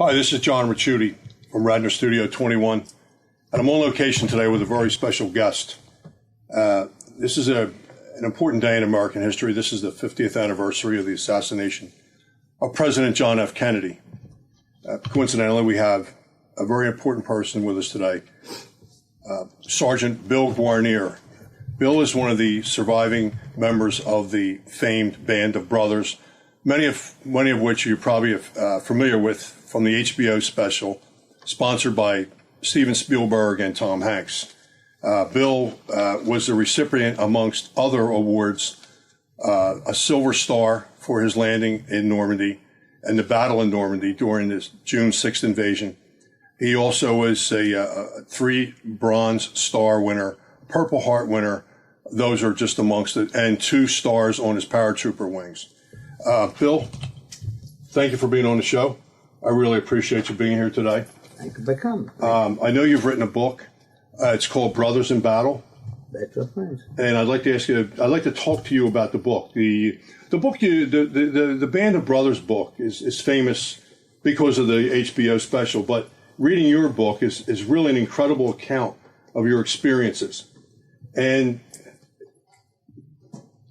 Hi, this is John Ricciuti from Radnor Studio 21, and I'm on location today with a very special guest. This is an important day in American history. This is the 50th anniversary of the assassination of President John F. Kennedy. Coincidentally, we have a very important person with us today, Sergeant Bill Guarnere. Bill is one of the surviving members of the famed Band of Brothers, many of which you're probably familiar with from the HBO special, sponsored by Steven Spielberg and Tom Hanks. Bill was the recipient, amongst other awards, a Silver Star for his landing in Normandy and the battle in Normandy during this June 6th invasion. He also was a 3 Bronze Star winner, Purple Heart winner. Those are just amongst it, and 2 stars on his paratrooper wings. Bill, thank you for being on the show. I really appreciate you being here today. Thank you for coming. I know you've written a book. It's called Brothers in Battle. That's your friends. And I'd like to ask you, I'd like to talk to you about the book. The book, the Band of Brothers book is famous because of the HBO special, but reading your book is really an incredible account of your experiences. And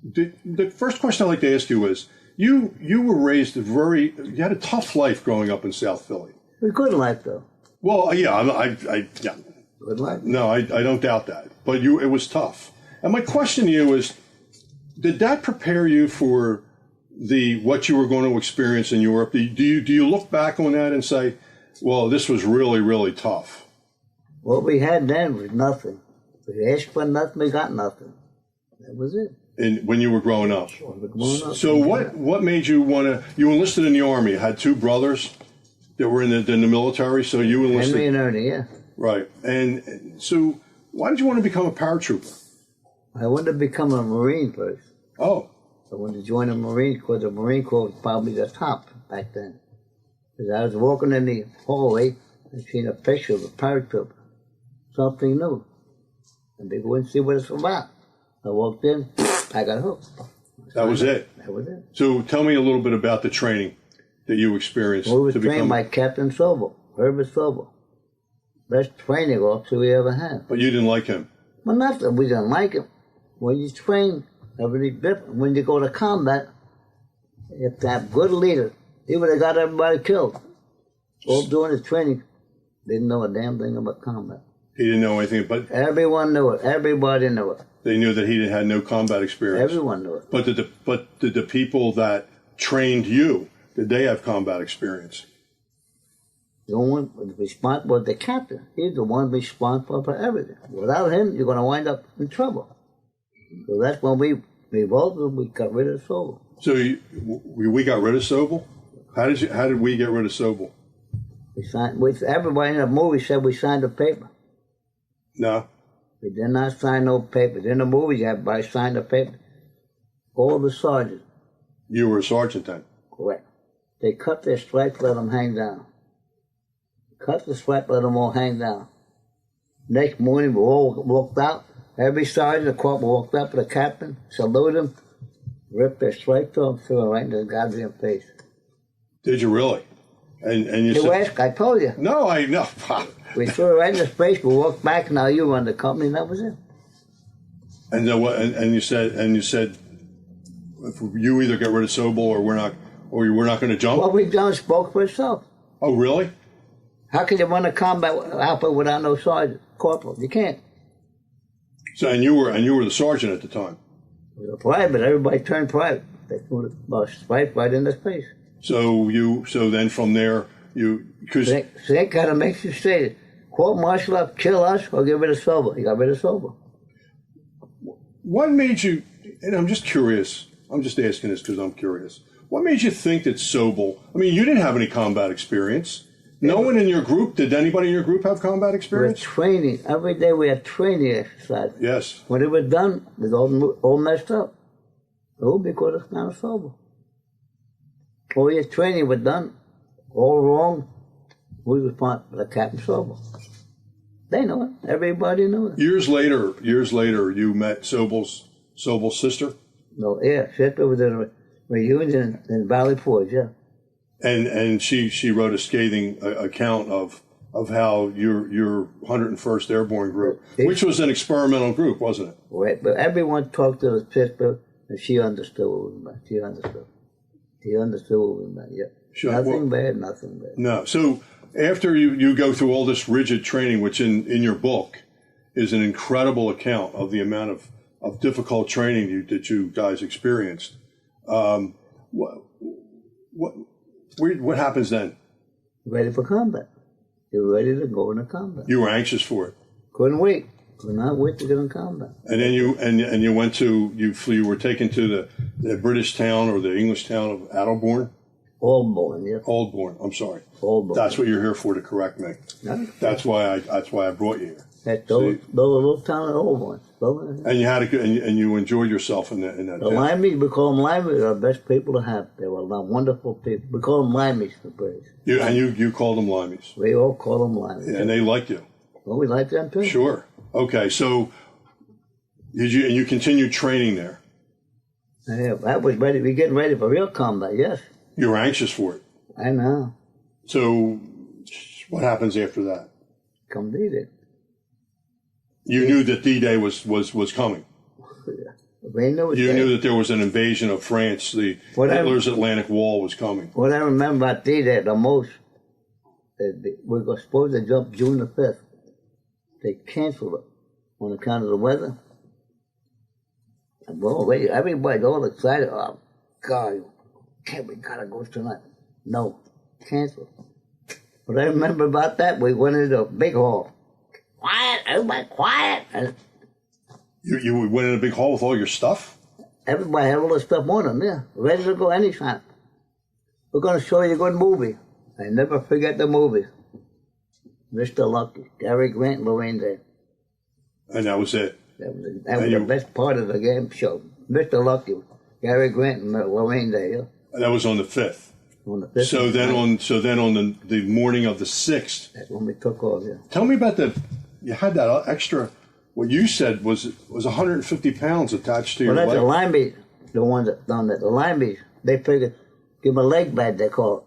the first question I'd like to ask you is, you were raised you had a tough life growing up in South Philly. A good life, though. Well, yeah, yeah. Good life. No, I don't doubt that. But it was tough. And my question to you is, did that prepare you for what you were going to experience in Europe? Do you look back on that and say, well, this was really, really tough? What we had then was nothing. We asked for nothing, we got nothing. That was it. And when you were growing up. So what made you want to? You enlisted in the Army. You had 2 brothers that were in the military. So you enlisted. Henry and Ernie, yeah. Right. And so why did you want to become a paratrooper? I wanted to become a Marine first. Oh. I wanted to join the Marine Corps. The Marine Corps was probably the top back then. Because I was walking in the hallway and seen a picture of a paratrooper. Something new. And they go and see what it's about. I walked in. I got hooked. That was it? That was it. So tell me a little bit about the training that you experienced. We were trained by Captain Sobel, Herbert Sobel. Best training officer we ever had. But you didn't like him? Well, not that we didn't like him. When you train, everything different. When you go to combat, you have to have good leaders. He would have got everybody killed. All during his training, didn't know a damn thing about combat. He didn't know anything, but... Everyone knew it. Everybody knew it. They knew that he had no combat experience. Everyone knew it. But did the people that trained you, did they have combat experience? The one responsible was the captain. He's the one responsible for everything. Without him, you're going to wind up in trouble. So that's when we revolted. We got rid of Sobel. So we got rid of Sobel? How did we get rid of Sobel? Everybody in the movie said we signed a paper. No. We did not sign no papers. In the movies, everybody signed a paper. All the sergeants. You were a sergeant then? Correct. They cut their stripes, let them hang down. Cut the stripe, let them all hang down. Next morning, we all walked out. Every sergeant, the corporal walked up to the captain, saluted him, ripped their stripes off, threw it right in the goddamn face. Did you really? And you said... Ask, I told you. No, I know. We threw it right in his face. We walked back. Now you run the company. And that was it. And then what? And you said, if you either get rid of Sobel or we're not going to jump. What we've done spoke for itself. Oh, really? How can you run a combat outfit without no sergeant, corporal? You can't. So and you were the sergeant at the time. We were private. Everybody turned private. They threw the stripe right in his face. So then from there because they got to make you straight. Court martial up, kill us, or get rid of Sobel. You got rid of Sobel. What made you? And I'm just curious. I'm just asking this because I'm curious. What made you think that Sobel? I mean, you didn't have any combat experience. No one in your group. Did anybody in your group have combat experience? We're training every day. We had training exercise. Yes. When it was done, it was all messed up. Oh, because it's kind of Sobel. All your training was done, all wrong. We were responsible for the Captain Sobel. They know it. Everybody knew it. Years later, you met Sobel's sister? No, yeah, sister was in a reunion in Valley Forge, yeah. And she wrote a scathing account of how your 101st Airborne Group, which was an experimental group, wasn't it? Right, but everyone talked to the sister, and she understood what we meant. She understood. She understood what we meant. Yeah. Sure. Nothing bad. Nothing bad. No. So after you go through all this rigid training, which in your book is an incredible account of the amount of difficult training that you guys experienced, what happens then? Ready for combat. You're ready to go into combat. You were anxious for it. Couldn't wait. Could not wait to get in combat. And then you went to you were taken to the British town or the English town of Adelbourne. Aldbourne, yeah. Aldbourne. I'm sorry. Aldbourne. That's what you're here for, to correct me. No? That's why I brought you here. That little town of Aldbourne. And you had and you enjoyed yourself in that. The Limeys, we call them Limeys, are the best people to have. They were wonderful people. We call them Limeys for British. You called them Limeys. We all call them Limeys. And they liked you. Well, we liked them too. Sure. Okay. So you continued training there? Yeah, that was ready. We're getting ready for real combat. Yes. You were anxious for it. I know. So what happens after that? Come D-Day. You knew that D-Day was coming. We knew You knew that there was an invasion of France. Hitler's Atlantic Wall was coming. What I remember about D-Day the most, we were supposed to jump June the 5th. They canceled it on account of the weather. And well, everybody's all excited. Oh, God, we gotta go tonight. No, cancel. What I remember about that, we went into a big hall. Quiet, everybody quiet. And you went in a big hall with all your stuff? Everybody had all this stuff on them, yeah. Ready to go anytime. We're going to show you a good movie. I never forget the movie. Mr. Lucky, Gary Grant, Lorraine Day. And that was it? That was the best part of the game show. Mr. Lucky, Gary Grant, and Lorraine Day, yeah. And that was on the 5th? On the 5th. So then on the morning of the 6th. That's when we took off, yeah. Tell me about you had that extra, what you said was 150 pounds attached to your leg. Well, that's the Limeys, the ones that done that. The Limeys, they figured, give them a leg bag, they call it.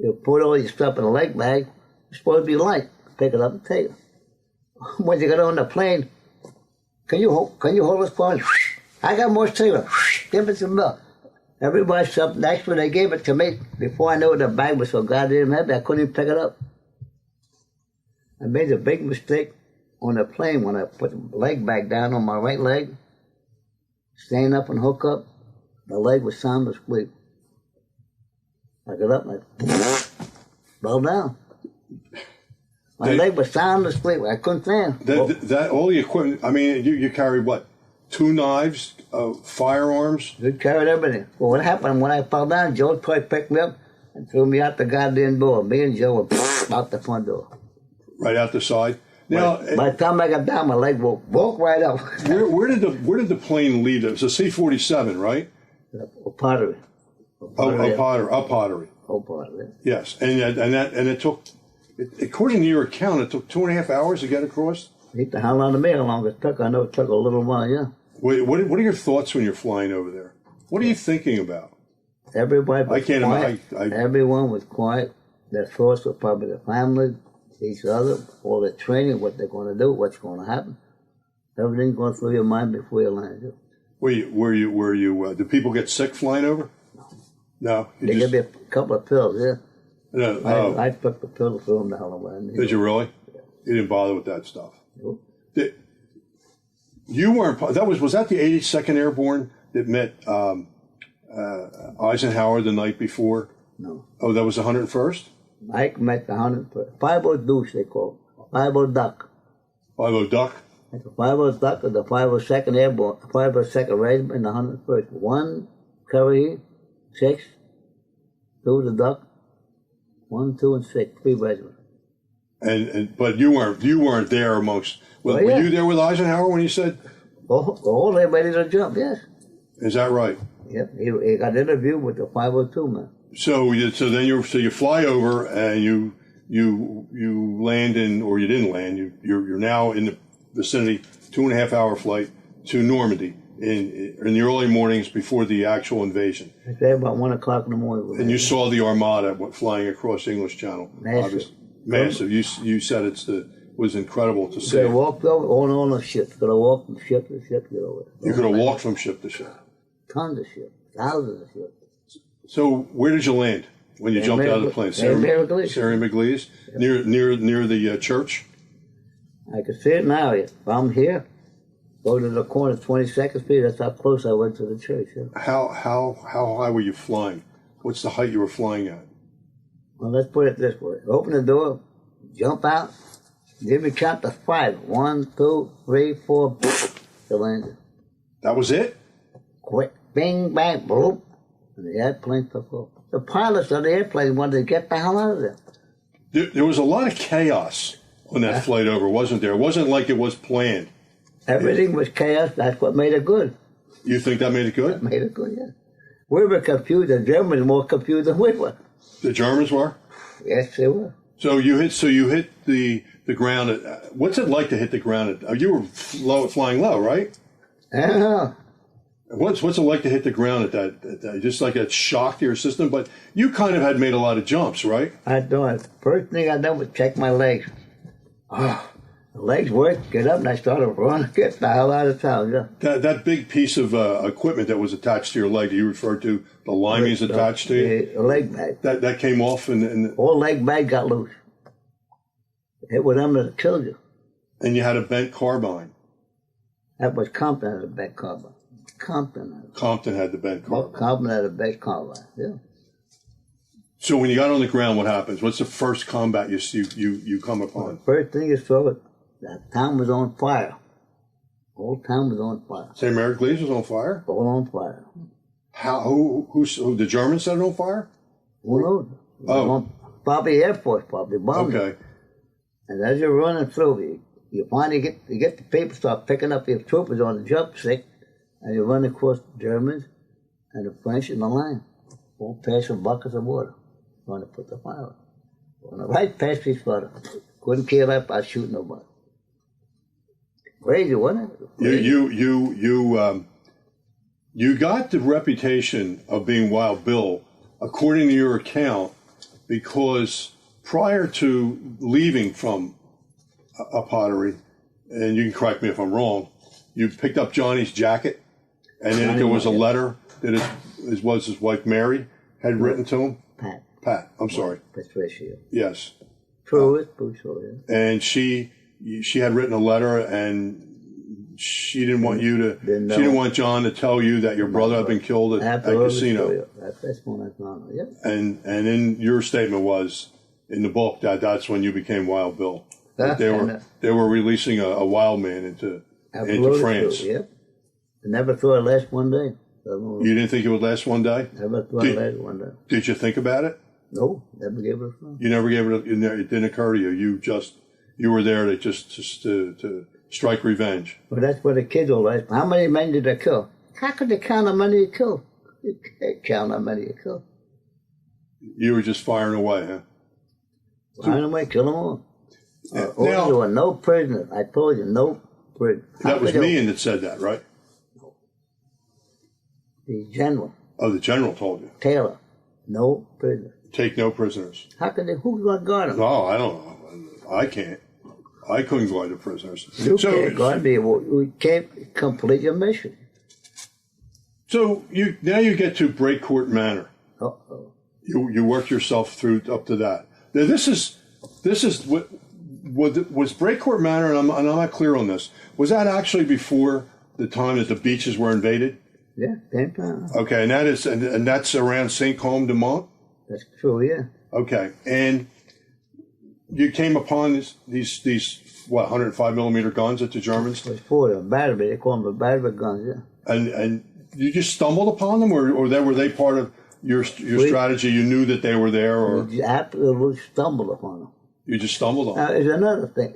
You put all your stuff in a leg bag, it's supposed to be light. Pick it up and take it. When you get on the plane, can you hold this phone? I got more to give it some milk. Everybody stopped next when they gave it to me. Before I knew the bag was so goddamn heavy, I couldn't even pick it up. I made a big mistake on the plane when I put the leg bag down on my right leg, stand up and hook up. The leg was sound asleep. I got up and I fell down. My leg was sound asleep. I couldn't stand. That all the equipment. I mean, you carried what? 2 knives, firearms. We carried everything. Well, what happened when I fell down? Joe tried to pick me up and threw me out the goddamn door. Me and Joe were out the front door. Right out the side. Now, by the time I got down, my leg woke right up. where did the plane leave? It was a C-47, right? A pottery. A pottery. Oh, pottery. Yes, and it took. According to your account, it took 2.5 hours to get across. It the hell out of me how long it took. I know it took a little while, yeah. What are your thoughts when you're flying over there? What are you thinking about? Everybody was quiet. Imagine. Everyone was quiet. Their thoughts were probably their family, each other, all the training, what they're going to do, what's going to happen. Everything's going through your mind before you land. Were you? Do people get sick flying over? No. They give me a couple of pills, yeah. No. I took the pill through them the hell away. Did you really? Yeah. You didn't bother with that stuff. Nope. You weren't. Was that the 82nd Airborne that met Eisenhower the night before? No. Oh, that was the 101st? Ike met the 101st. 50 Deuce, they call it. 50 Duck. 50 Duck? The 50 Duck is the 502nd Airborne, 502nd Regiment, and the 101st. 1, Curry, 6, 2 the Duck, 1, 2, and 6, 3 regiments. But you weren't there amongst. Were you there with Eisenhower when he said? All they ready to jump, yes. Is that right? Yep. He got interviewed with the 502 man. So then you fly over and you land in, or you didn't land. You're now in the vicinity, 2.5 hour flight to Normandy, in the early mornings before the actual invasion. It's there about 1 o'clock in the morning. And you saw the Armada flying across the English Channel. Massive. Massive. You said it was incredible to see. Could have walked over on the ship. Could have walked from ship to ship to get over. You could have walked from ship to ship. Tons of ships. Thousands of ships. So where did you land when you jumped out of the plane? Sarah McLeese? Near the church? I can see it now. If I'm here, go to the corner, 22nd Street. That's how close I went to the church. Yeah. How high were you flying? What's the height you were flying at? Well, let's put it this way. Open the door, jump out, give me count to 5. 1, 2, 3, 4, boop, the landing. That was it? Quick, bing, bang, boop, and the airplane took off. The pilots of the airplane wanted to get the hell out of there. There was a lot of chaos on that flight over, wasn't there? It wasn't like it was planned. Everything was chaos. That's what made it good. You think that made it good? That made it good, yeah. We were confused. The Germans were more confused than we were. The Germans were? Yes, they were. So you hit the ground. What's it like to hit the ground? You were flying low, right? Yeah. What's it like to hit the ground at that? Just like a shock to your system? But you kind of had made a lot of jumps, right? I done it. First thing I done was check my legs. Oh, the legs worked. Get up, and I started running. Get the hell out of town. Yeah. That big piece of equipment that was attached to your leg, you referred to the limeys attached to you? The leg bag. That came off and Whole leg bag got loose. It was them that killed you. And you had a bent carbine. That was Compton had a bent carbine. Compton had the bent carbine. Compton had a bent carbine, yeah. So when you got on the ground, what happens? What's the first combat you come upon? The first thing you saw, that town was on fire. The whole town was on fire. St. Mary Glees was on fire? All on fire. Who the Germans set it on fire? Who knows? Oh. Probably Air Force, probably bombed Okay. it. And as you're running through, you finally get the people start picking up your troopers on the jump stick, and you run across the Germans and the French in the line, all passing buckets of water, trying to put the fire out. When I right past each other, couldn't care less about shooting nobody. Crazy, wasn't it? You got the reputation of being Wild Bill, according to your account, because prior to leaving from a pottery, and you can correct me if I'm wrong, you picked up Johnny's jacket, and then there was a letter that his wife Mary had written to him. Pat. I'm sorry. Patricia. Yes. True, yeah. And she had written a letter, and she didn't want you to. She didn't want John to tell you that your brother had been killed at casino. That's when I found it. Yep. And in your statement was in the book that's when you became Wild Bill. That they were releasing a wild man into France. True, yep. I never thought it'd last one day. You didn't think it would last one day? Never thought it'd last one day. Did you think about it? No, never gave it a thought. You never gave it. It didn't occur to you. You were there to strike revenge. Well, that's what the kids all ask. How many men did they kill? How could they count how many you killed? You can't count how many you killed. You were just firing away, huh? Firing away, kill them all. Now, there were no prisoners. I told you, no prisoners. That was Meehan that said that, right? The general. Oh, the general told you. Taylor, no prisoners. Take no prisoners. How could they? Who's going to guard them? No, I don't know. I can't. I couldn't guard the prisoners. You can't guard me. We can't complete your mission. So now you get to Breakcourt Manor. Uh-oh. You worked yourself through up to that. Now this is what was Breakcourt Manor, and I'm not clear on this. Was that actually before the time that the beaches were invaded? Yeah, same time. Okay, and that's around St. Côme de Mont? That's true, yeah. Okay, and you came upon these 105 millimeter guns that the Germans? It was for them, battery. They call them the battery guns, yeah. And you just stumbled upon them, or were they part of your strategy? You knew that they were there, or we absolutely stumbled upon them. You just stumbled on them. There's another thing.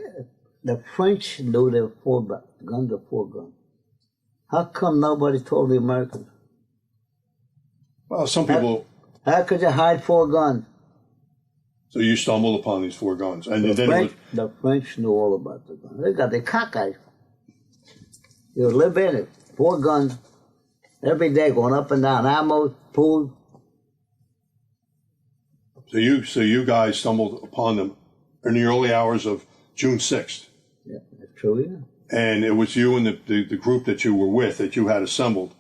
The French knew there were 4 guns or 4 guns. How come nobody told the Americans? Well, some people. How could you hide 4 guns? So you stumbled upon these 4 guns, and the French knew all about the guns. They got the cockeyed. You live in it. 4 guns every day going up and down, ammo, food. So you guys stumbled upon them in the early hours of June 6th. Yeah, that's true, yeah. And it was you and the group that you were with that you had assembled.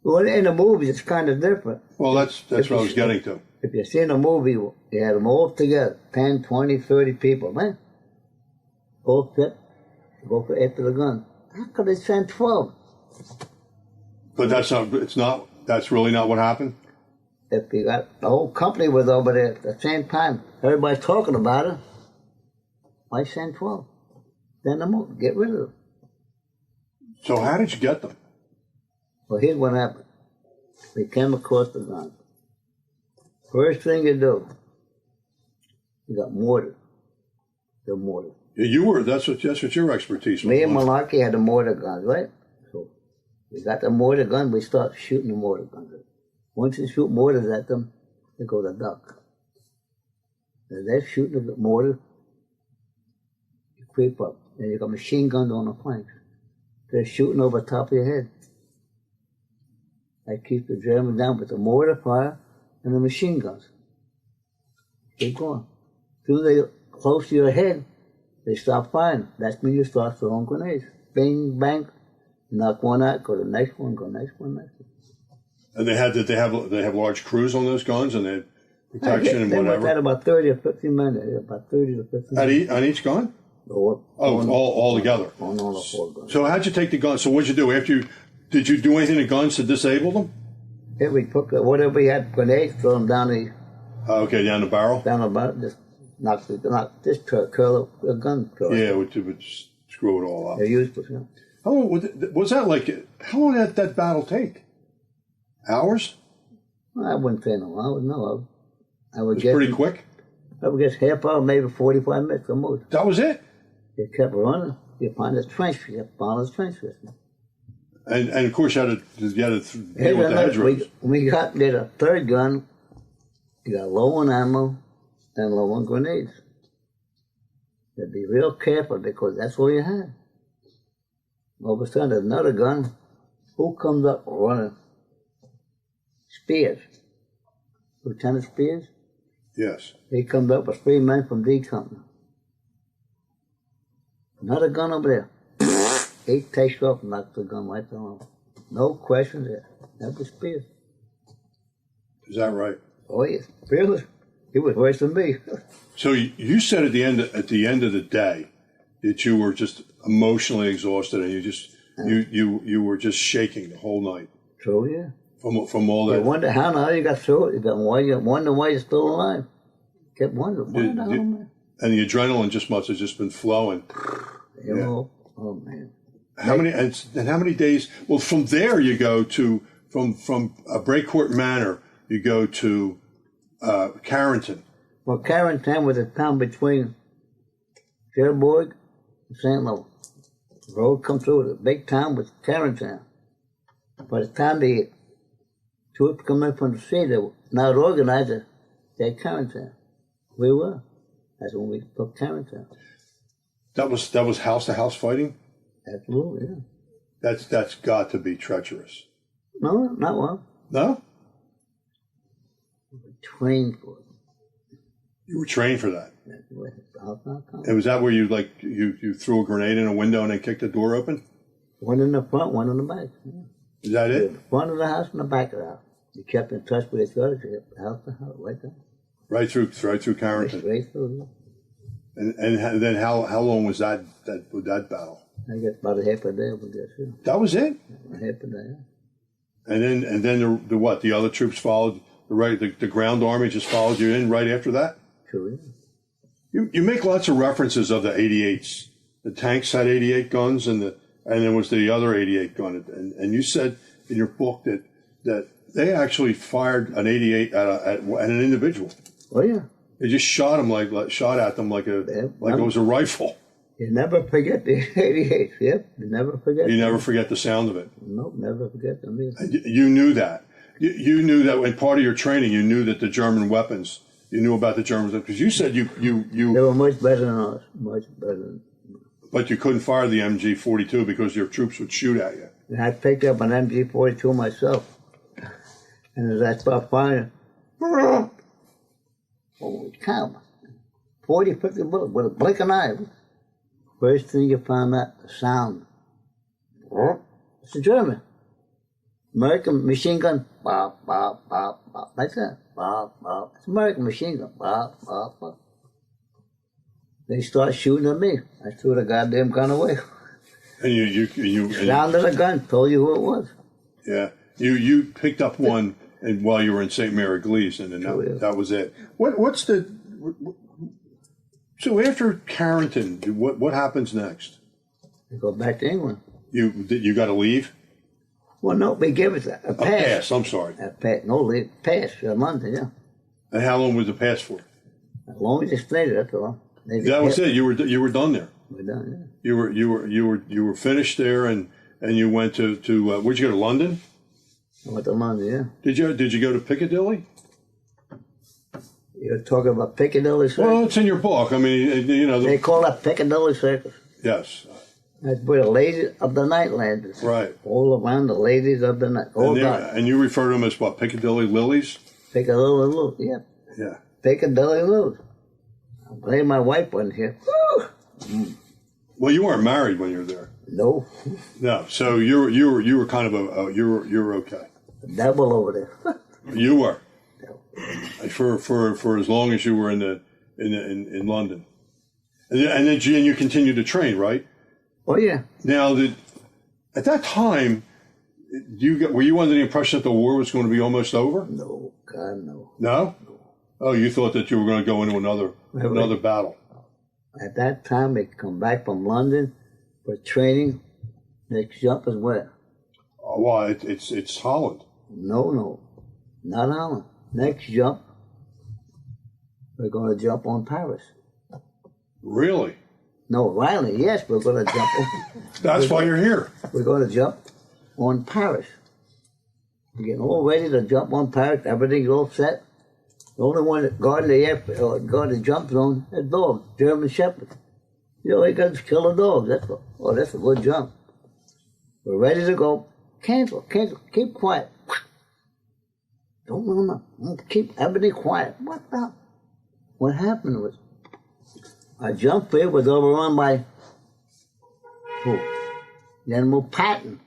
Well, in the movies, it's kind of different. Well, that's what I was getting to. If you see in a movie, you had them all together, 10, 20, 30 people, man. All fit, go for after the gun. How could they send 12? But that's really not what happened? If you got the whole company was over there at the same time, everybody's talking about it, why send 12? Then get rid of them. So how did you get them? Well, here's what happened. We came across the guns. First thing you do, you got mortar. The mortar. Yeah, that's what your expertise was. Me and Malarkey had the mortar guns, right? So we got the mortar gun, we start shooting the mortar guns. Once you shoot mortars at them, they go to duck. And they're shooting the mortar, you creep up. And you got machine guns on the flanks. They're shooting over the top of your head. I keep the Germans down with the mortar fire and the machine guns. Keep going. As soon as they get close to your head, they stop firing. That's when you start throwing grenades. Bing, bang, knock one out, go to the next one, go next one, next one. And they have large crews on those guns, and they had protection and whatever. They had about 30 or 50 men, about 30 to 50 men. On each gun? All together. On all the 4 guns. So how'd you take the guns? So what'd you do? Did you do anything to guns to disable them? Yeah, we took whatever we had, grenades, throw them down down the barrel? Down the barrel, just curl a gun. Yeah, would just screw it all up. They're useless, yeah. How long was that like? How long did that battle take? Hours? Well, I wouldn't say no hours, no. I would It was guess pretty quick? I would guess half hour, maybe 45 minutes or more. That was it? You kept running. You find the trench. You kept following the trench system. And of course you had to deal with the hedgerows. We got did a 3rd gun. You got low on ammo and low on grenades. You had to be real careful because that's all you had. All of a sudden there's another gun. Who comes up running? Spears. Lieutenant Spears? Yes. He comes up with 3 men from D Company. Another gun over there. He takes off and knocks the gun right down. No questions there. That was Spears. Is that right? Oh yes. Spears, he was worse than me. So you said at the end of the day that you were just emotionally exhausted and you were just shaking the whole night. True, yeah. From all that. You wonder how you got through it. You wonder why you're still alive. Kept wondering, man. And the adrenaline must have just been flowing. You know, oh man. How many days? Well, from there you go to from Breakcourt Manor. You go to Carrington. Well, Carrington was a town between Cherbourg and St. Louis. The road come through the big town was Carrington. By the time the troops come in from the sea, they were not organized. They Carrington. We were. That's when we took Carrington. That was house to house fighting. Absolutely, yeah. That's got to be treacherous. No, not one. No? We were trained for it. You were trained for that. That's the way it's And was that where you threw a grenade in a window and then kicked the door open? One in the front, one in the back. Yeah. Is that it? The front of the house and the back of the house. You kept in touch with each other, house to house, right there. Right through Carrington. Straight through, yeah. And then how long was that battle? I guess about a half a day, we guess, yeah. That was it? A half a day, yeah. And then the what? The other troops followed, the ground army just followed you in right after that? True, yeah. You make lots of references of the 88s. The tanks had 88 guns and there was the other 88 gun. And you said in your book that they actually fired an 88 at an individual. Oh, yeah. They just shot at them like it was a rifle. You never forget the 88. Yep, you never forget. You never forget the sound of it. Nope, never forget them either. You knew that. You knew that in part of your training. You knew that the German weapons. You knew about the Germans because you said you. They were much better than us. Much better. But you couldn't fire the MG-42 because your troops would shoot at you. And I picked up an MG42 myself. And as I started firing, holy cow, 40, 50 bullets with a blink of an eye. First thing you found out, the sound. It's a German. American machine gun, bop, bop, bop, bop, like that, bop, bop. It's American machine gun, bop, bop, bop. They start shooting at me. I threw the goddamn gun away. And you Sound of the gun told you who it was. Yeah, you picked up one, and while you were in St. Mary Gleason, and that was it. What's the so after Carrington? What happens next? You go back to England. You got to leave. Well, no, they give us a pass. A pass. I'm sorry. A pass. No, leave. Pass for a month, yeah. And how long was the pass for? As long as you stayed there, that's all. That was it. You were done there. We're done, yeah. You were finished there, and you went to where'd you go to London? I went to London, yeah. Did you go to Piccadilly? You're talking about Piccadilly Circus? Well, it's in your book. I mean, you know. They call that Piccadilly Circus. Yes. That's where the ladies of the night landed. Right. All around the ladies of the night. And you refer to them as what? Piccadilly Lilies? Piccadilly Lilies, yeah. Yeah. Piccadilly Lilies. I'm glad my wife wasn't here. Woo! Well, you weren't married when you were there. No. No. So you were kind of you were okay. Devil over there. You were. For as long as you were in London, and then you continued to train, right? Oh yeah. Now, at that time, were you under the impression that the war was going to be almost over? No, God no. No? Oh, you thought that you were going to go into another battle. At that time, they come back from London for training. Next jump is where? Oh, well, it's Holland. No, not Holland. Next jump, we're going to jump on Paris. Really? No, Riley, yes, we're going to jump on. That's why you're here. We're going to jump on Paris. We're getting all ready to jump on Paris. Everything's all set. The only one that guarding the jump zone is dogs, German Shepherds. You know, they got to kill the dogs. That's a good jump. We're ready to go. Cancel, keep quiet. Don't move them. Keep everything quiet. What happened was, our jump field was overrun by who? The animal Patton.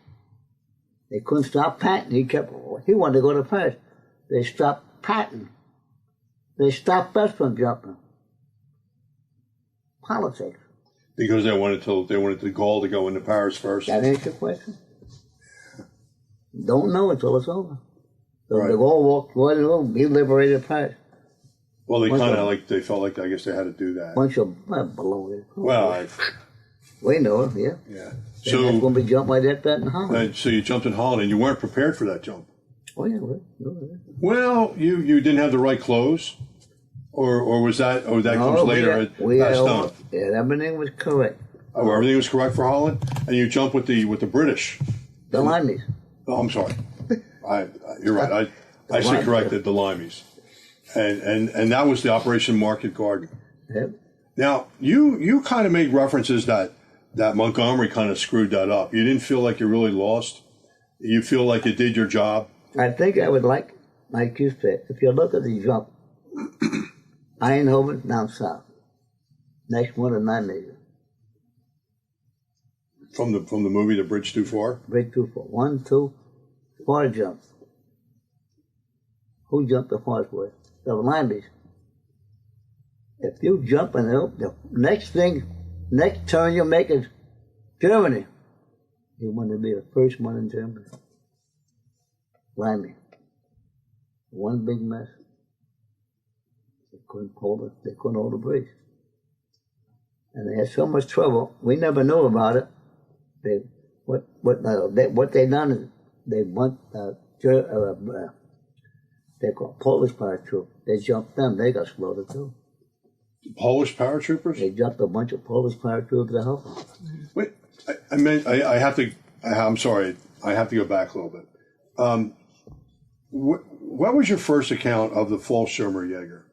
They couldn't stop Patton. He wanted to go to Paris. They stopped Patton. They stopped us from jumping. Politics. Because they wanted the Gaul to go into Paris first. That answers your question? Don't know until it's over. So Right. the Gaul walked right in, he liberated Paris. Well, they felt like I guess they had to do that. Bunch of baloney. Well, We know it, yeah. yeah. So that's when we jumped like that in Holland. So you jumped in Holland, and you weren't prepared for that jump. Oh yeah, Well, you didn't have the right clothes, or was that comes later? Yeah, everything was correct. Oh, everything was correct for Holland, and you jumped with the British. The Limeys. Oh, I'm sorry. You're right. I should corrected the Limeys, and that was the Operation Market Garden. Yep. Now you kind of made references that Montgomery kind of screwed that up. You didn't feel like you really lost. You feel like you did your job. I think I would like you said, if you look at the jump, Eindhoven down south. Next one is Nijmegen. From the movie The Bridge Too Far? Bridge too far. 1, 2, 4 jumps. Who jumped the farthest way? The Limeys. If you jump and the next turn you make is Germany. You want to be the first one in Germany. Limey. One big mess. They couldn't hold it. They couldn't hold the bridge. And they had so much trouble. We never knew about it. What they done is they went. They call Polish paratroopers. They jumped them. They got slaughtered too. Polish paratroopers? They jumped a bunch of Polish paratroopers to help them. Wait, I have to. I'm sorry. I have to go back a little bit. What was your first account of the Fallschirmjäger,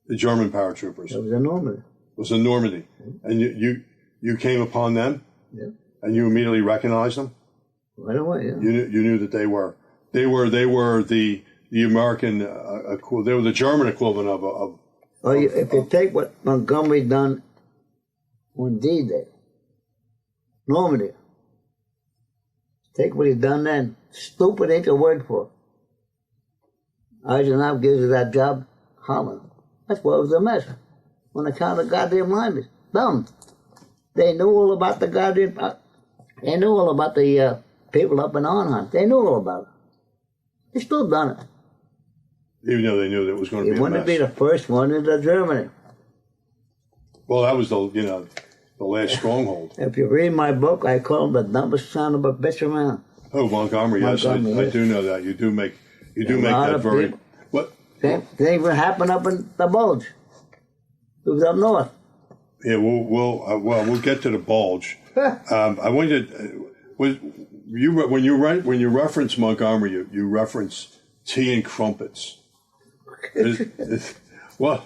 the German paratroopers? It was in Normandy. It was in Normandy, and you came upon them, Yeah. and you immediately recognized them. Right away, yeah. You knew that they were the American they were the German equivalent of Well, if you take what Montgomery done on D-Day, Normandy, take what he done then. Stupid ain't a word for it. Eisenhower gives you that job, Holland. That's why it was a mess. On account of goddamn linemen. Dumb. They knew all about the goddamn... They knew all about the people up in Arnhem. They knew all about it. They still done it. Even though they knew that it was going to be a mess. They wanted to be the first one into Germany. Well, that was the last stronghold. If you read my book, I call him the dumbest son of a bitch around. Oh, Montgomery, yes, I do know that. You do make that very... People. What? Same thing would happen up in the Bulge. It was up north. Yeah, we'll get to the Bulge. I wanted when you reference Montgomery, you reference tea and crumpets. What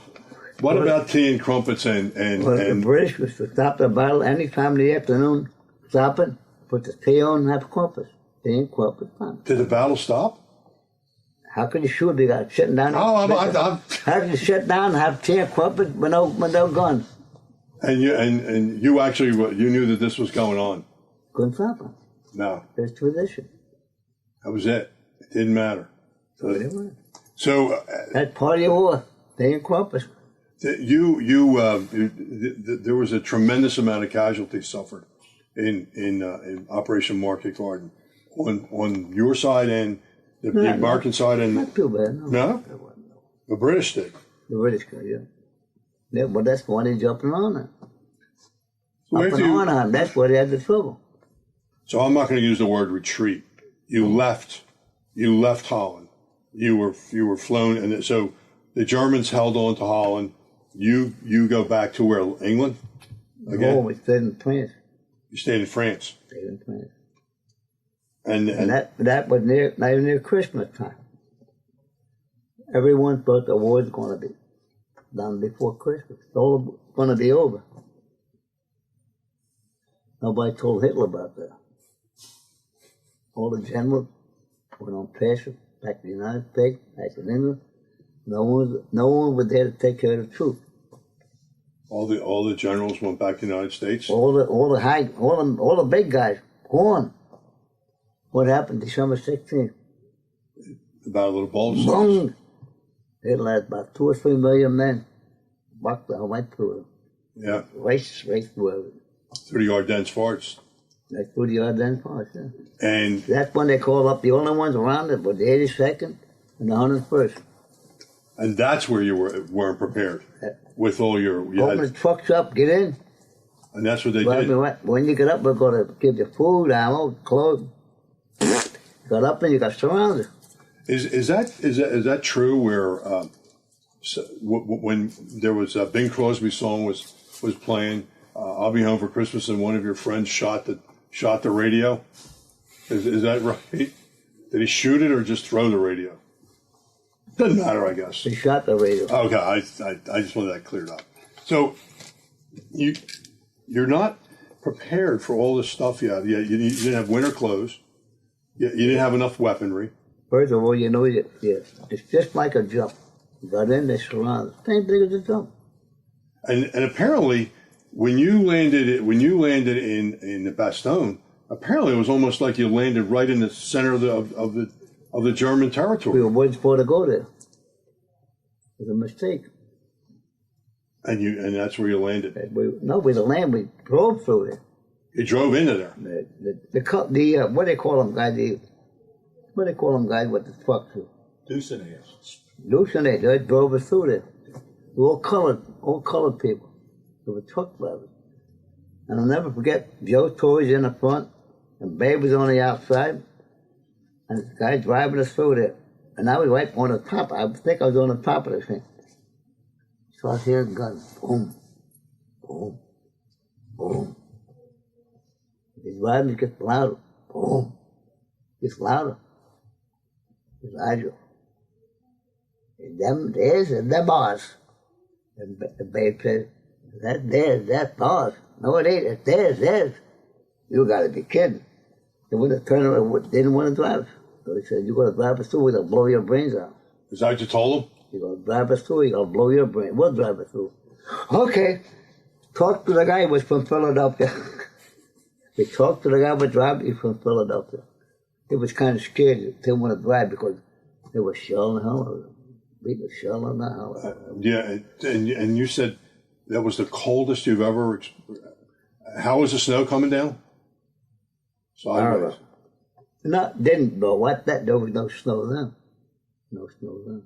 about tea and crumpets and the British was to stop the battle any time in the afternoon. Stop it, put the tea on, and have crumpets. Tea and crumpets. Did the battle stop? How could you shoot if you got sitting down? I'm How could you sit down and have tea and crumpets with no guns? And you actually you knew that this was going on. Couldn't stop them. No. There's tradition. That was it. It didn't matter. So that's part of your war. Tea and crumpets. There was a tremendous amount of casualties suffered in Operation Market Garden on your side and the American side and not too bad. No? The British did. The British did, yeah. Yeah, but that's why they're jumping on it. So Up and on, that's where they had the trouble. So I'm not going to use the word retreat. You left Holland. You were flown, and so the Germans held on to Holland. You go back to where, England? Again? No, we stayed in France. You stayed in France. Stayed in France. And that was near Christmas time. Everyone thought the war was going to be done before Christmas. It's all going to be over. Nobody told Hitler about that. All the generals went on passage back to the United States, back in England. No one was there to take care of the troops. All the generals went back to the United States. All the big guys gone. What happened December 16th? The Battle of the Bulge. Boom! Hitler had about 2 or 3 million men. Walked down, went through it. Yeah. Race through everything. Through the Ardennes Forts. Like through the Ardennes Forts, yeah. And that's when they called up the only ones around it were the 82nd and the 101st. And that's where you weren't prepared with all your... Open the trucks up, get in. And that's what they did. When you get up, we're going to give you food, ammo, clothes. Got up and you got surrounded. Is that true? Where when there was a Bing Crosby song was playing, "I'll Be Home for Christmas," and one of your friends shot the radio. Is that right? Did he shoot it or just throw the radio? Doesn't matter, I guess. He shot the radio. Okay, I just wanted that cleared up. So you're not prepared for all this stuff you have. You didn't have winter clothes. You didn't have enough weaponry. First of all, it's just like a jump. You got in, they surrounded. Same thing as a jump. And apparently, when you landed in the Bastogne, apparently it was almost like you landed right in the center of the German territory. We were waiting for to go there. It was a mistake. And that's where you landed. We didn't land. We drove through there. You drove into there. What do they call them guys? What do they call them guys with the trucks? Deucenaires. They drove us through there. They were all colored people. They were truck drivers. And I'll never forget, Joe Torrey's in the front, and Babe was on the outside, and the guy driving us through there. And I was right on the top. I think I was on the top of the thing. So I hear guns, boom, boom, boom. His driving gets louder, boom, gets louder. It's agile. There's the boss. And the Babe says, that's bars. No, it ain't. It's theirs. You got to be kidding. They wouldn't turn around. They didn't want to drive. So they said, "You're gonna drive us through. We're gonna blow your brains out. Is that what you told them? You're gonna drive us through. You're gonna blow your brain. We'll drive us through." Okay. Talked to the guy who was from Philadelphia. We talked to the guy who was driving from Philadelphia. He was kind of scared. He didn't want to drive because they were shelling the hell out of him. Beating the shell on the hell out of him. Yeah, and you said that was the coldest you've ever. How was the snow coming down? Sideways. Didn't know what that. There was no snow then. No snow then.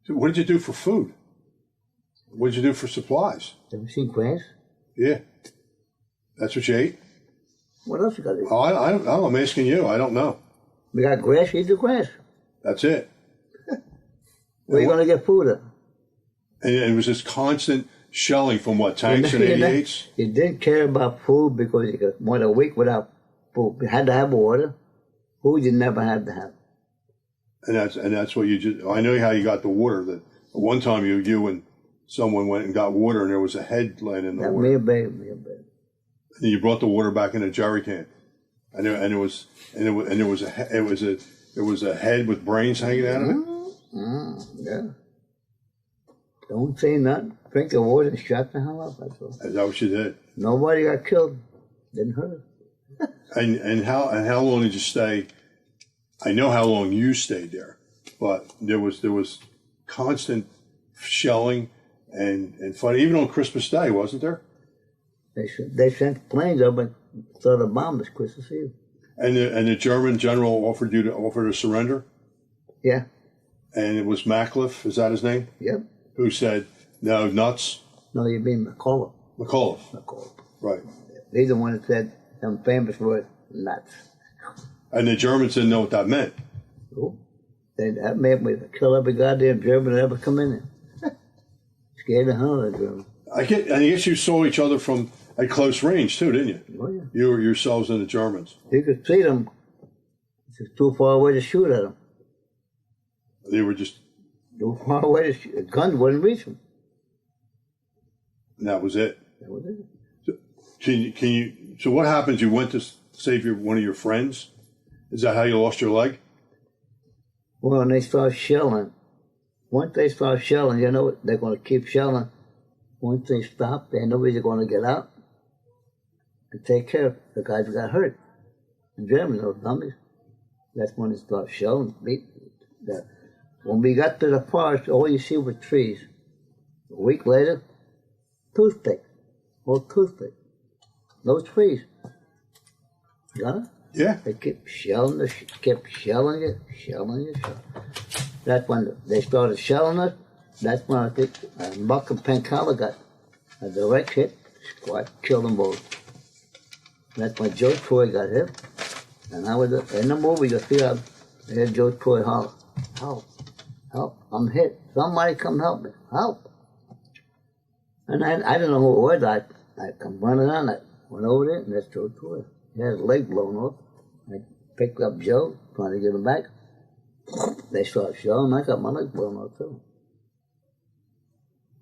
So what did you do for food? What did you do for supplies? Have you seen grass? Yeah. That's what you ate? What else you got to eat? Oh, I'm asking you. I don't know. We got grass, eat the grass. That's it. Where are you going to get food at? And it was this constant shelling from what, tanks and 88s? You didn't care about food because you went a week without food. You had to have water. Food you never had to have. And that's what you just. I know how you got the water. That one time you and someone went and got water, and there was a head laying in the water. Me a baby. And you brought the water back in a jerry can, and there was a head with brains hanging out of it. Yeah. Don't say nothing. Drink the water and shut the hell up. That's all. Is that what you did? Nobody got killed. Didn't hurt us. And how long did you stay? I know how long you stayed there, but there was constant shelling and fighting, even on Christmas Day, wasn't there? They sent planes up and started bombing Christmas Eve. And the German general offered to surrender. Yeah. And it was Mackliffe, is that his name? Yep. Who said, "No, nuts." No, you mean McCullough. McCullough. Right. He's the one that said some famous word, nuts. And the Germans didn't know what that meant. Oh. That meant we'd kill every goddamn German that ever come in there. Scared the hell out of the Germans. I guess you saw each other from at close range too, didn't you? Oh, yeah. You were yourselves and the Germans. You could see them. It's too far away to shoot at them. They were just. Too far away to shoot. The guns wouldn't reach them. And that was it. That was it. So, can you? So what happens? You went to save one of your friends. Is that how you lost your leg? Well, when they start shelling, once they start shelling, you know they're going to keep shelling. Once they stop, they know they're going to get out and take care of the guys who got hurt. In Germany, those dummies. That's when they start shelling. When we got to the forest, all you see was trees. A week later, toothpicks. All toothpicks. No trees. Got it? Yeah. They kept shelling it. That's when they started shelling it. That's when I think Buck and Pancala got a direct hit. Squad killed them both. That's when Joe Troy got hit. And I was in the movie, you see, I heard Joe Troy holler, "Help, help, I'm hit. Somebody come help me, help." And I didn't know who it was. I come running on. I went over there, and that's Joe Troy. He had his leg blown off. I picked up Joe, trying to get him back. They started shelling. I got my leg blown off, too.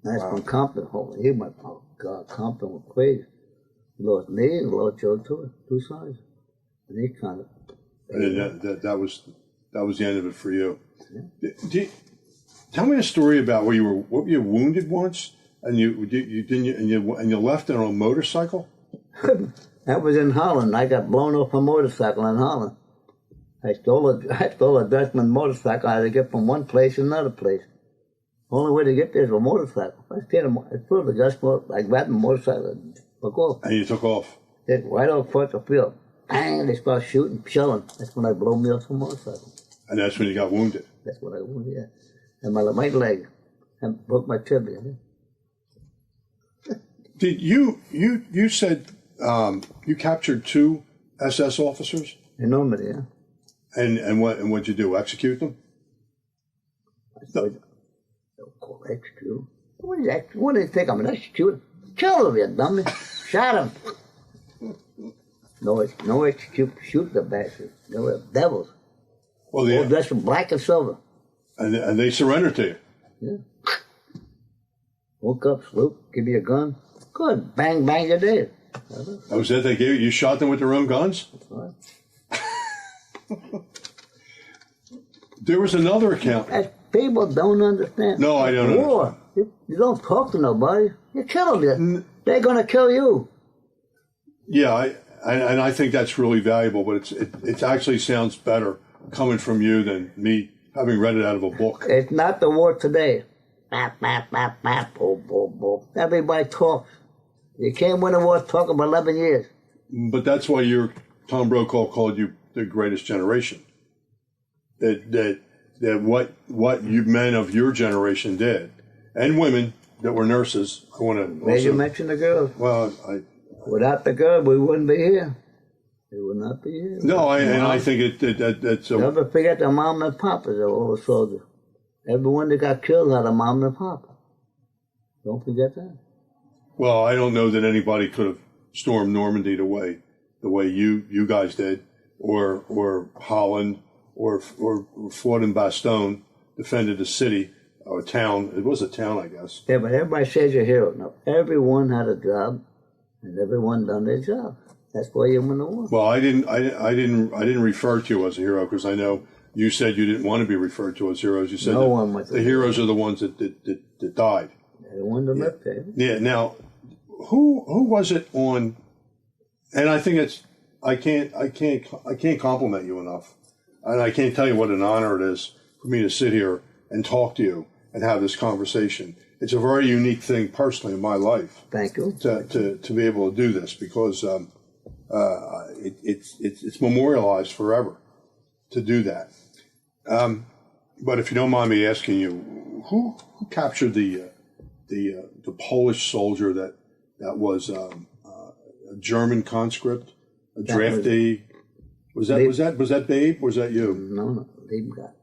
That's when Compton, he went, oh God, Compton was crazy. He lost me and lost Joe too, two sides. And he kind of. And that was the end of it for you. Yeah. Tell me a story about where you were wounded once, and you left on a motorcycle. That was in Holland. I got blown off a motorcycle in Holland. I stole a Dutchman motorcycle. I had to get from one place to another place. Only way to get there is a motorcycle. I pulled the Dutchman, I grabbed the motorcycle and took off. And you took off? Did right off across the field. Bang, they start shooting, shelling. That's when I blew me off the motorcycle. And that's when you got wounded? That's when I wounded, yeah. And my right leg. I broke my tibia. Did you said you captured 2 SS officers? In Normandy, yeah. And what'd you do? Execute them? Don't call execute. What do you think I'm an execute? Kill him, you dummy. Shot him. No execute. Shoot the bastards. They were devils. Well, yeah. All dressed in black and silver. And they surrendered to you? Yeah. Woke up, sloop, give me a gun. Good. Bang, bang, you're dead. That was it? They gave you shot them with their own guns? That's right. There was another account. People don't understand. No, I don't War. You don't talk to nobody. You kill them. They're going to kill you. Yeah, I think that's really valuable, but it actually sounds better coming from you than me having read it out of a book. It's not the war today. Bap, bap, bap, bap, boom, boom, boom. Everybody talks. You can't win a war talking for 11 years. But that's why Tom Brokaw called you the greatest generation. That what you men of your generation did, and women that were nurses. I want to. Maybe you mentioned the girls. Well, Without the girl, we wouldn't be here. We would not be here. No, I think that's. Never forget the mom and papas of all the soldiers. Everyone that got killed had a mom and a papa. Don't forget that. Well, I don't know that anybody could have stormed Normandy the way you guys did, or Holland, or fought in Bastogne, defended a city or a town. It was a town, I guess. Yeah, but everybody says you're a hero. No, everyone had a job, and everyone done their job. That's why you win the war. Well, I didn't refer to you as a hero because I know you said you didn't want to be referred to as heroes. You said no one was the heroes are the ones that died. The one that lived there. Yeah. Now, who was it on? And I think I can't compliment you enough, and I can't tell you what an honor it is for me to sit here and talk to you and have this conversation. It's a very unique thing personally in my life. Thank you. To be able to do this because it's memorialized forever to do that. But if you don't mind me asking you, who captured the Polish soldier that was a German conscript, a draftee? Was that Babe? Or was that you? No, Liebgott.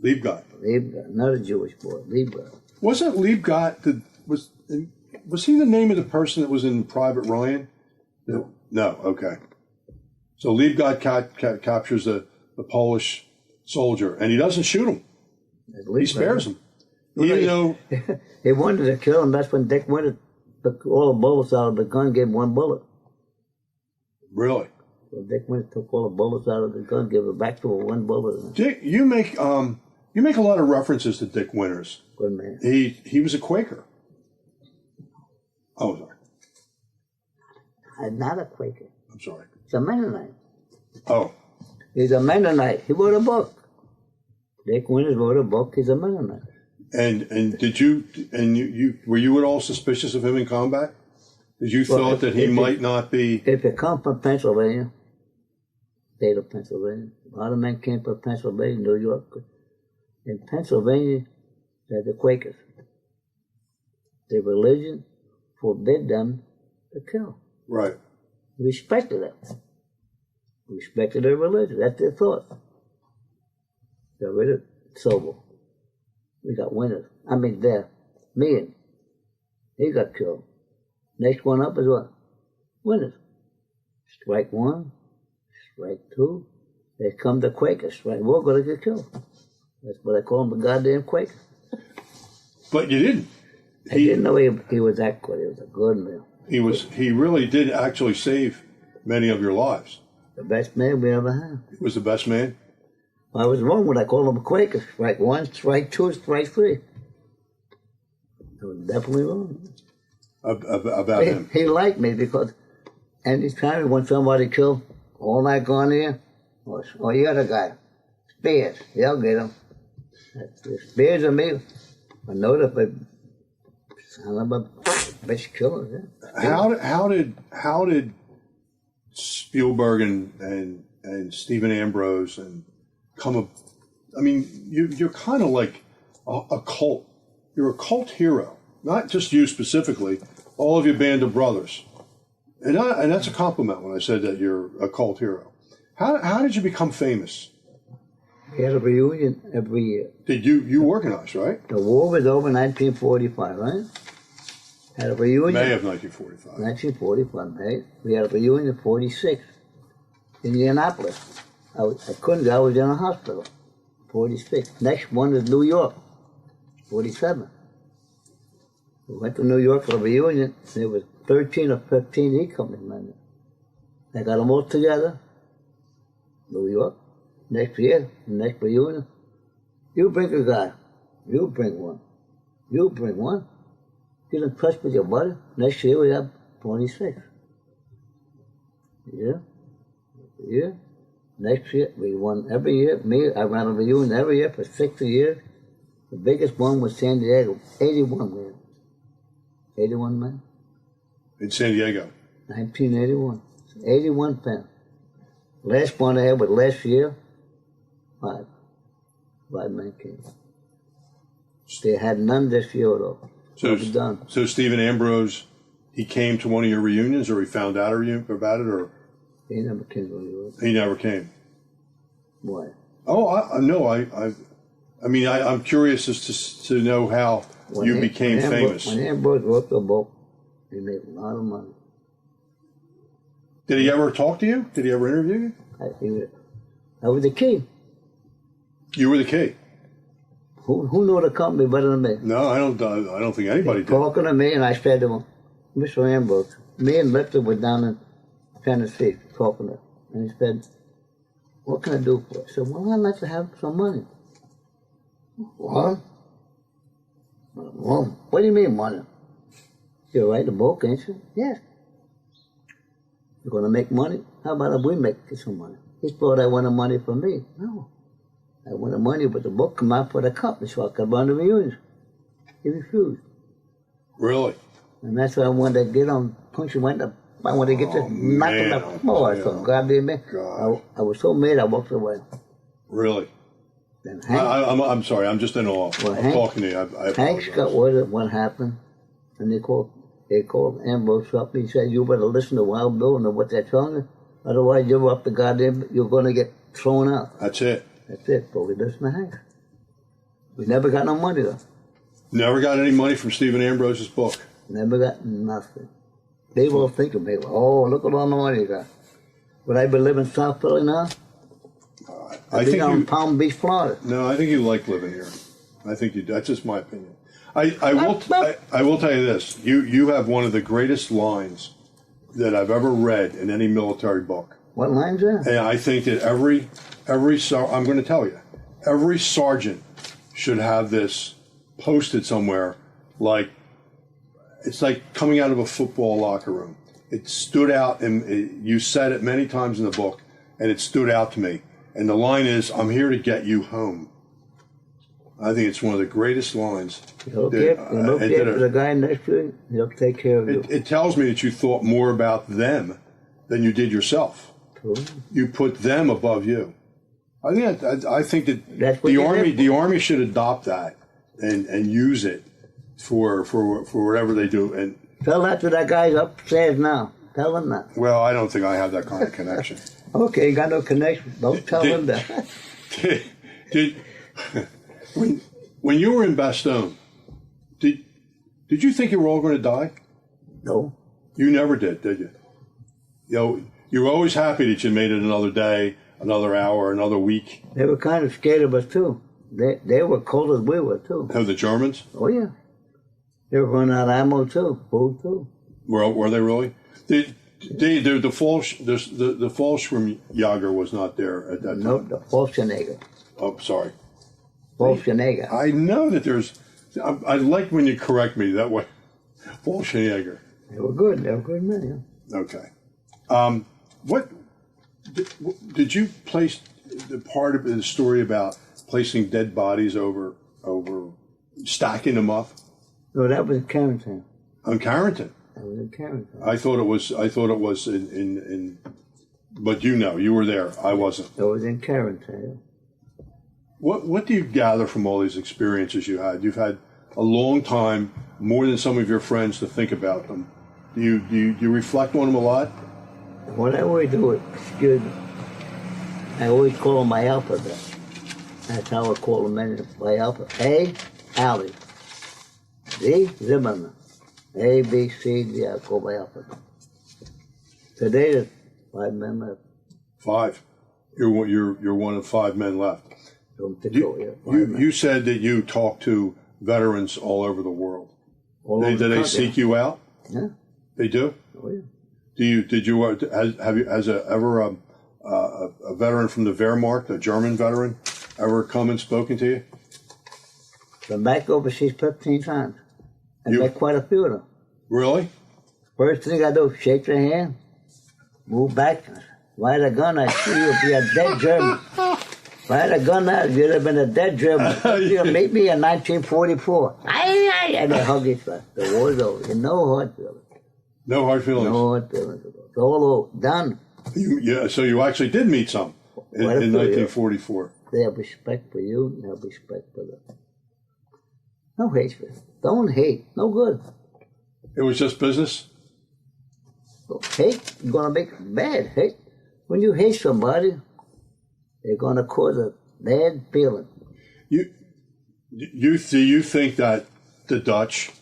Liebgott, not a Jewish boy. Liebgott. Wasn't Liebgott was he the name of the person that was in Private Ryan? No. Okay. So Liebgott captures the Polish soldier, and he doesn't shoot him. He spares him. Even though he wanted to kill him, that's when Dick Winter took all the bullets out of the gun, gave him one bullet. Really? So Dick Winter took all the bullets out of the gun, gave it back to him, one bullet. Dick, you make a lot of references to Dick Winters. Good man. He was a Quaker. Oh, sorry. I'm not a Quaker. I'm sorry. He's a Mennonite. Oh. He's a Mennonite. He wrote a book. Dick Winters wrote a book. He's a Mennonite. And did you were you at all suspicious of him in combat? Did you thought that he might not be? If you come from Pennsylvania, state of Pennsylvania, a lot of men came from Pennsylvania, New York. In Pennsylvania, they're the Quakers. Their religion forbid them to kill. Right. We respected them. We respected their religion. That's their thought. Got rid of Sobel. We got Winters. Me and he got killed. Next one up is what? Winters. Strike one, strike two. They come to Quakers. Strike, we're going to get killed. That's what I call him, the goddamn Quaker. But you didn't. I didn't know he was that good. He was a good man. He really did actually save many of your lives. The best man we ever had. He was the best man? I was wrong when I called him a Quaker. Strike one, strike two, strike three. I was definitely wrong. About him? He liked me because anytime when somebody killed all that Guarnere, or the other guy, Spears, they'll get him. Spears and me, I know that, but son of a bitch killer. Yeah. How did Spielberg and Stephen Ambrose and come up? I mean, you're kind of like a cult. You're a cult hero, not just you specifically. All of your band of brothers, and that's a compliment when I said that you're a cult hero. How did you become famous? We had a reunion every year. Did you organize, right? The war was over in 1945, right? Had a reunion. May of 1945. 1945, May. We had a reunion in 46 in Indianapolis. I couldn't go. I was in a hospital. 46. Next one is New York. 47. We went to New York for a reunion. There was 13 or 15 E Company members. They got them all together. New York. Next year, next reunion, you bring a guy. You bring one. You bring one. Get in touch with your buddy. Next year we have 26. Yeah. Yeah. Next year we won every year. I ran a reunion every year for 60 years. The biggest one was San Diego. 81 men. 81 men. In San Diego. 1981. 81 pounds. Last one I had was last year. 5 men came. They had none this year though. So Stephen Ambrose, he came to one of your reunions, or he found out about it, or he never came to you. He never came. Why? Oh, I mean, I'm curious as to know how you became famous. When Ambrose wrote the book, he made a lot of money. Did he ever talk to you? Did he ever interview you? I was the key. You were the key. Who knew the company better than me? No, I don't think anybody did. Talking to me, and I said to him, Mr. Ambrose, me and Lipton were down in Tennessee talking to him. And he said, what can I do for you? I said, well, I'd like to have some money. What? Well, what do you mean money? You're writing a book, ain't you? Yes. You're going to make money? How about if we make some money? He thought I wanted money for me. No. I wanted money, but the book come out for the company, so I could run the reunions. He refused. Really? And that's why I wanted to get on, punch him right up. I wanted to get this knock on the floor. I thought, God damn it. I was so mad I walked away. Really? Then I'm sorry, I'm just in awe. Well, I'm talking to you. I apologize. Hanks got word of what happened, and they called Ambrose up. He said, you better listen to Wild Bill and what they're telling you. Otherwise, you're up the goddamn, you're going to get thrown out. That's it. That's it, but we listened to Hanks. We never got no money, though. Never got any money from Stephen Ambrose's book? Never got nothing. They will think of me, oh, look at all the money you got. Would I be living in South Philly now? I think in Palm Beach, Florida. No, I think you like living here. I think you. That's just my opinion. I will tell you this. You have one of the greatest lines that I've ever read in any military book. What line's that? And I think that I'm going to tell you, every sergeant should have this posted somewhere. Like, it's like coming out of a football locker room. It stood out, and you said it many times in the book, and it stood out to me. And the line is, "I'm here to get you home." I think it's one of the greatest lines. Look after the guy next to you, he'll take care of you. It tells me that you thought more about them than you did yourself. True. You put them above you. I think that the army should adopt that and use it for whatever they do. And tell that to that guy upstairs now. Tell him that. Well, I don't think I have that kind of connection. Okay, you got no connection. Don't tell him that. When you were in Bastogne, did you think you were all going to die? No. You never did you? You were always happy that you made it another day, another hour, another week. They were kind of scared of us too. They were cold as we were too. Oh, the Germans? Oh yeah. They were running out of ammo too, food too. Were they really? The Fallschirmjäger was not there at that time. No, the Fallschirmjäger. Oh, sorry. Fallschirmjäger. I know that there's. I like when you correct me that way. Fallschirmjäger. They were good. They were good men. Yeah. Okay. What did you place the part of the story about placing dead bodies over stacking them up? No, that was in Carrington. On Carrington. That was in Carrington. I thought it was in but you were there. I wasn't. It was in Carrington. What do you gather from all these experiences you had? You've had a long time, more than some of your friends, to think about them. Do you reflect on them a lot? Whenever we do it, excuse me, I always call them my alphabet. That's how I call them my alphabet. A, Ali. Z, Zimmerman. A, B, C, D, I call my alphabet. Today there's 5 men left. 5. You're one of 5 men left. You said that you talk to veterans all over the world. Do they seek you out? Yeah. They do? Oh, yeah. Has it ever a veteran from the Wehrmacht, a German veteran, ever come and spoken to you? Been back overseas 15 times. And met quite a few of them. Really? First thing I do, shake their hand, move back, light a gun, I see you'll be a dead German. Light a gun, you'd have been a dead German. You'll meet me in 1944. And they hug each other. The war's over. No hard feelings. No hard feelings? No hard feelings. It's all over. Done. So you actually did meet some in 1944. They have respect for you, you have respect for them. No hatred. Don't hate. No good. It was just business? Hate is going to make bad. Hate. When you hate somebody, they're going to cause a bad feeling. Do you think that the Dutch,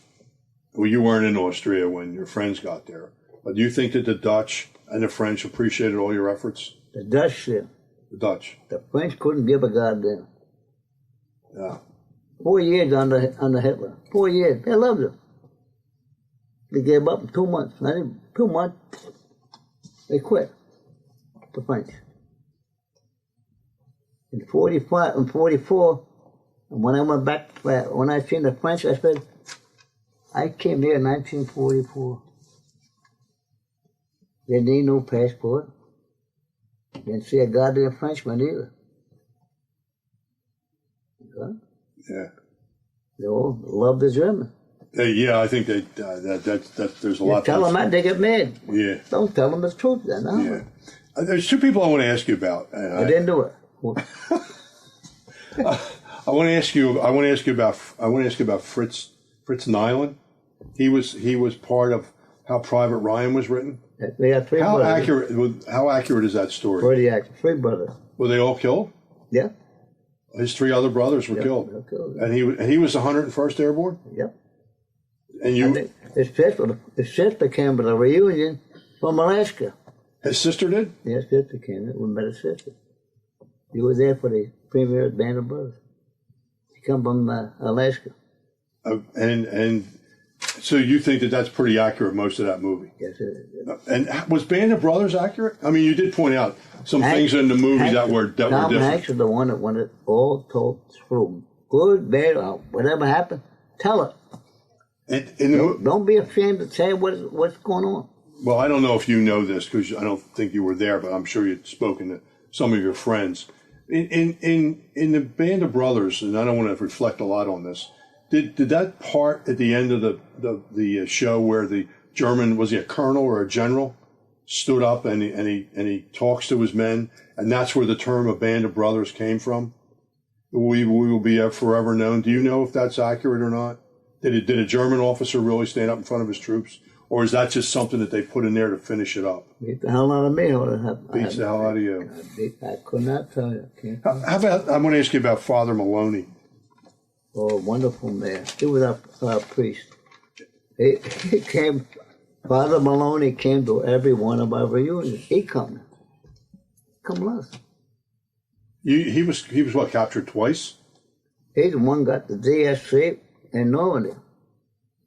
well, you weren't in Austria when your friends got there, but do you think that the Dutch and the French appreciated all your efforts? The Dutch did. The Dutch. The French couldn't give a goddamn. Yeah. 4 years under Hitler. 4 years. They loved him. They gave up in 2 months. Not even 2 months. They quit. The French. In 45 and 44, and when I went back, when I seen the French, I said, I came here in 1944. Didn't need no passport. Didn't see a goddamn Frenchman either. Huh? Yeah. They all love the German. Yeah, I think that there's a lot. Tell them that, they get mad. Yeah. Don't tell them the truth then. No. Yeah. There's two people I want to ask you about. I didn't do it. I want to ask you about Fritz Nyland. He was part of how Private Ryan was written. They had three brothers. How accurate is that story? Pretty accurate. Three brothers. Were they all killed? Yeah. His three other brothers were killed. They were killed. And he was the 101st Airborne? Yep. And you... His sister came to the reunion from Alaska. His sister did? Yeah, his sister came. We met his sister. He was there for the premiere Band of Brothers. She come from Alaska. And so you think that that's pretty accurate, most of that movie? Yes, it is. And was Band of Brothers accurate? I mean, you did point out some things in the movie that were different. Tom Hanks was the one that wanted it all told through. Good, bad, whatever happened, tell it. Don't be ashamed to say what's going on. Well, I don't know if you know this because I don't think you were there, but I'm sure you'd spoken to some of your friends. In the Band of Brothers, and I don't want to reflect a lot on this, did that part at the end of the show where the German, was he a colonel or a general, stood up and he talks to his men, and that's where the term a Band of Brothers came from? We will be forever known. Do you know if that's accurate or not? Did a German officer really stand up in front of his troops? Or is that just something that they put in there to finish it up? Beat the hell out of me. Beats the hell out of you. I could not tell you. How about, I'm going to ask you about Father Maloney. Oh, wonderful man. He was a priest. He came, Father Maloney came to every one of our reunions. He come last. He was what, captured twice? He's the one got the DSC in Normandy.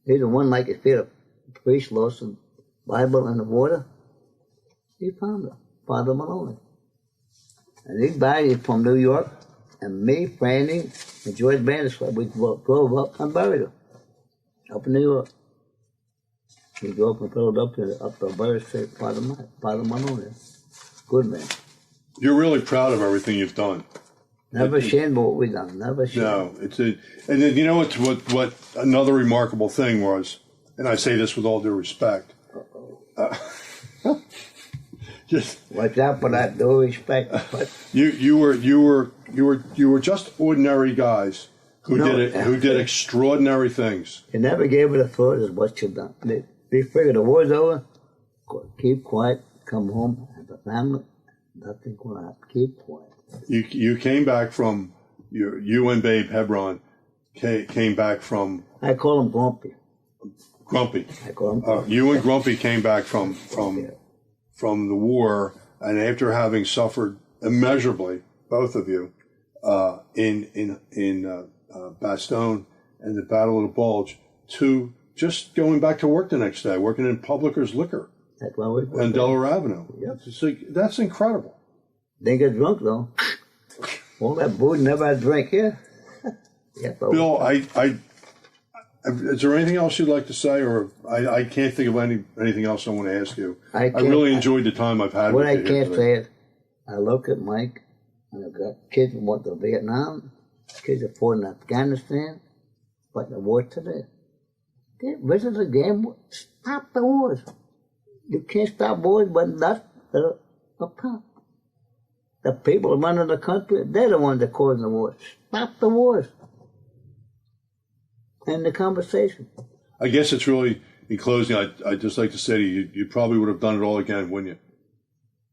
He's the one like if he had a priest lost the Bible in the water. He found it, Father Maloney. And he died from New York, and me, Franny, and George Banderswell, we drove up and buried him up in New York. We drove from Philadelphia up to bury Father Maloney. Good man. You're really proud of everything you've done. Never ashamed of what we done. Never ashamed. No, and then you know what another remarkable thing was, and I say this with all due respect. Just watch out for that due respect. But you were just ordinary guys who did extraordinary things. You never gave it a thought as what you've done. They figured the war's over. Keep quiet. Come home. Have a family. Nothing going to happen. Keep quiet. You came back from you and Babe Hebron came back from. I call him Grumpy. Grumpy. I call him Grumpy. You and Grumpy came back from the war, and after having suffered immeasurably, both of you, in Bastogne and the Battle of the Bulge, to just going back to work the next day, working in Publickers Liquor That's why we on Delaware Avenue. Yep. That's incredible. They get drunk though. All that booze never had drink here. Yeah, Bill, is there anything else you'd like to say, or I can't think of anything else I want to ask you. I really enjoyed the time I've had with you. What I can't say is, I look at Mike, and I've got kids who went to Vietnam, kids that fought in Afghanistan, but the war today. This is a game. Stop the wars. You can't stop wars, but that's the pop. The people running the country, they're the ones that causing the wars. Stop the wars. End the conversation. I guess it's really, in closing, I'd just like to say to you, you probably would have done it all again, wouldn't you?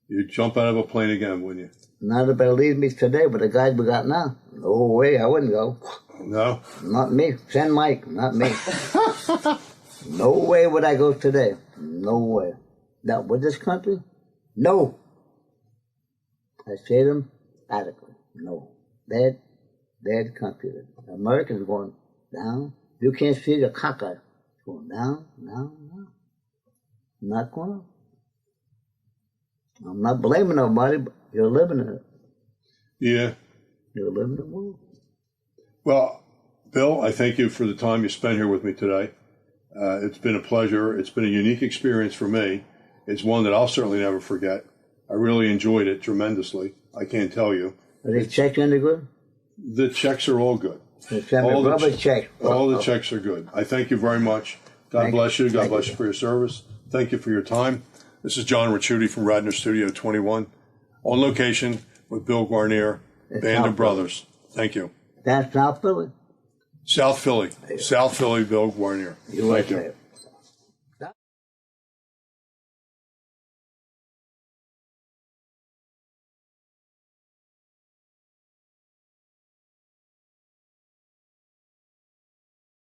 You'd jump out of a plane again, wouldn't you? Not if it leaves me today, but the guys we got now. No way, I wouldn't go. No? Not me. Send Mike, not me. No way would I go today. No way. Now, with this country? No. I say them adequately. No. Bad country. Americans going down. You can't see the cockeye. It's going down, down, down. Not going up. I'm not blaming nobody, but you're living in it. Yeah. You're living in the world. Well, Bill, I thank you for the time you spent here with me today. It's been a pleasure. It's been a unique experience for me. It's one that I'll certainly never forget. I really enjoyed it tremendously. I can't tell you. Are they checks any good? The checks are all good. All the checks. All the checks are good. I thank you very much. God bless you. God bless you for your service. Thank you for your time. This is John Ricciuti from Radnor Studio 21, on location with Bill Guarnere, Band of Brothers. Thank you. That's South Philly. South Philly. South Philly, Bill Guarnere. Thank you.